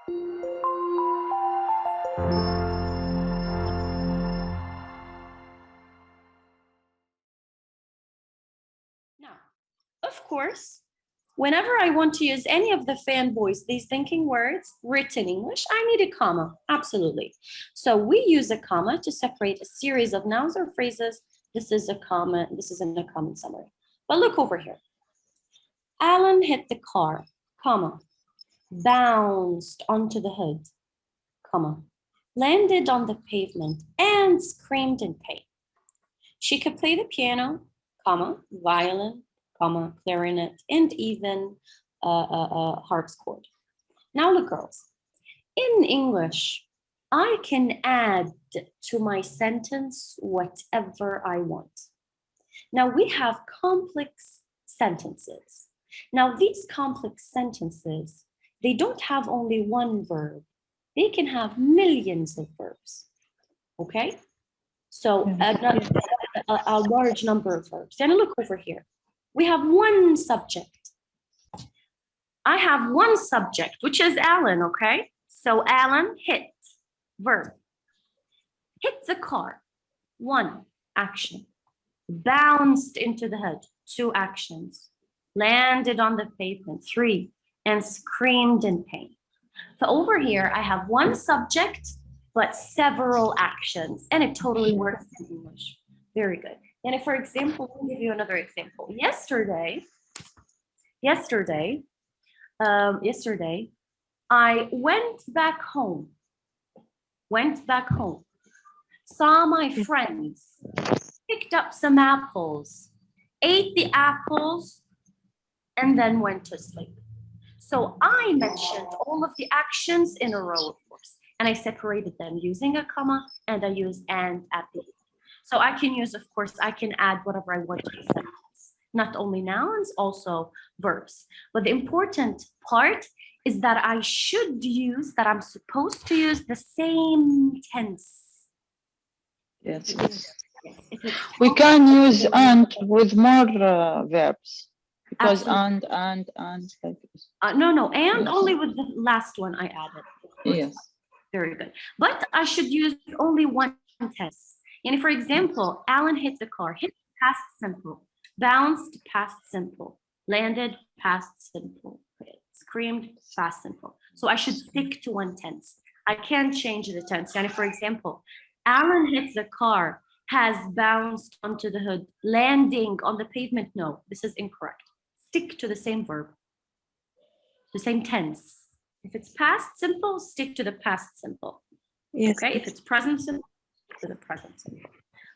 Now, of course, whenever I want to use any of the fanboys, these thinking words, written English, I need a comma, absolutely. So we use a comma to separate a series of nouns or phrases. This is a comma, this is in a comment summary. But look over here. Alan hit the car, comma, bounced onto the hood, comma, landed on the pavement and screamed in pain. She could play the piano, comma, violin, comma, clarinet, and even harpsichord. Now look, girls, in English, I can add to my sentence whatever I want. Now we have complex sentences. Now these complex sentences, they don't have only one verb. They can have millions of verbs, okay? So a large number of verbs. And look over here. We have one subject. I have one subject, which is Alan, okay? So Alan hit, verb. Hit the car, one action. Bounced into the hood, two actions. Landed on the pavement, three, and screamed in pain. So over here, I have one subject, but several actions, and it totally works in English. Very good. And if, for example, I'll give you another example. Yesterday, I went back home, saw my friends, picked up some apples, ate the apples, and then went to sleep. So I mentioned all of the actions in a row, of course, and I separated them using a comma, and I used and at the end. So I can use, of course, I can add whatever I want to the sentence, not only nouns, also verbs. But the important part is that I should use, that I'm supposed to use the same tense. Yes. We can use and with more verbs. Because Absolutely. and like this. No, and only with the last one I added. Yes. Very good. But I should use only one tense. And for example, Alan hit the car, hit past simple, bounced past simple, landed past simple, screamed past simple. So I should stick to one tense. I can't change the tense. And for example, Alan hit the car, has bounced onto the hood, landing on the pavement. No, this is incorrect. Stick to the same verb, the same tense. If it's past simple, stick to the past simple. Yes. Okay, if it's present simple, stick to the present simple.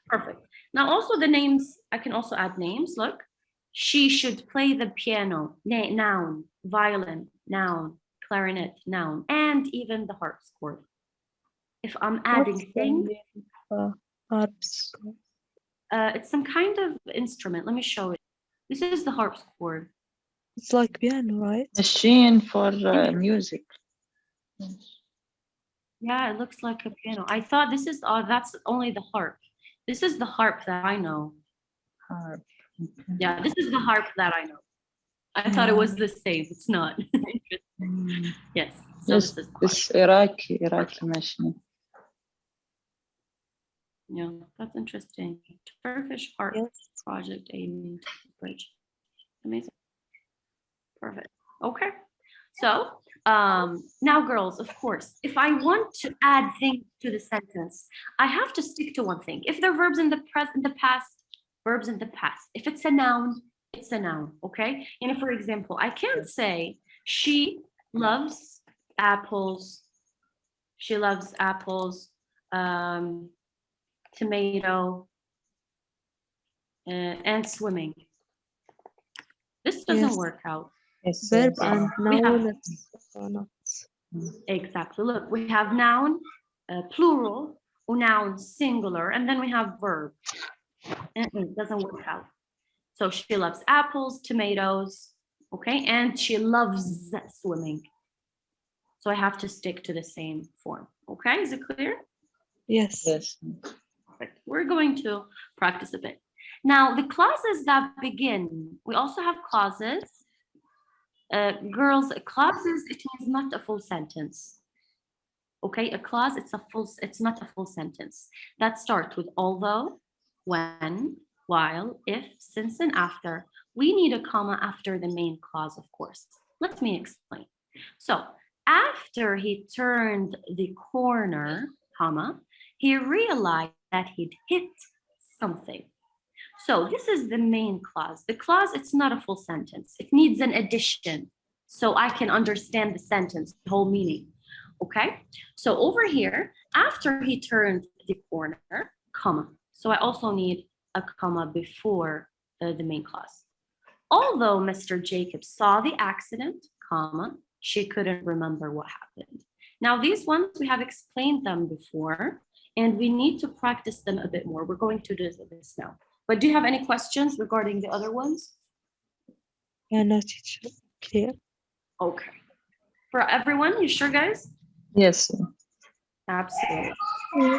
Perfect. Now also the names, I can also add names. Look, she should play the piano, noun, violin, noun, clarinet, noun, and even the harpsichord. If I'm adding things, Harpsichord. it's some kind of instrument. Let me show it. This is the harpsichord. It's like piano, right? Machine for music. Yeah, it looks like a piano. I thought this is, that's only the harp. This is the harp that I know. Harp. Okay. Yeah, this is the harp that I know. I thought it was the same. It's not. Yes. So Yes, this is the this Iraqi machine. Yeah, that's interesting. Turkish harp Yes. project aiming to bridge. Amazing. Perfect. Okay. So now girls, of course, if I want to add things to the sentence, I have to stick to one thing. If they're verbs in the present, the past, verbs in the past. If it's a noun, it's a noun, okay? And if, for example, I can't say she loves apples. She loves apples, tomato, and swimming. This doesn't work out. Yes, Verb yes. and noun. Exactly. Look, we have noun, plural, or noun singular, and then we have verb. And it doesn't work out. So she loves apples, tomatoes, okay, and she loves swimming. So I have to stick to the same form. Okay, is it clear? Yes. Yes. Perfect. We're going to practice a bit. Now, the clauses that begin, we also have clauses. Girls, clauses, it is not a full sentence. Okay, a clause, it's not a full sentence. That starts with although, when, while, if, since, and after. We need a comma after the main clause, of course. Let me explain. So after he turned the corner, comma, he realized that he'd hit something. So this is the main clause. The clause, it's not a full sentence. It needs an addition so I can understand the sentence, the whole meaning. Okay, so over here, after he turned the corner, comma. So I also need a comma before the main clause. Although Mr. Jacobs saw the accident, comma, she couldn't remember what happened. Now these ones, we have explained them before, and we need to practice them a bit more. We're going to do this now. But do you have any questions regarding the other ones? Yeah, no, teacher. Clear. Okay. For everyone, you sure, guys? Yes. Absolutely. Yeah.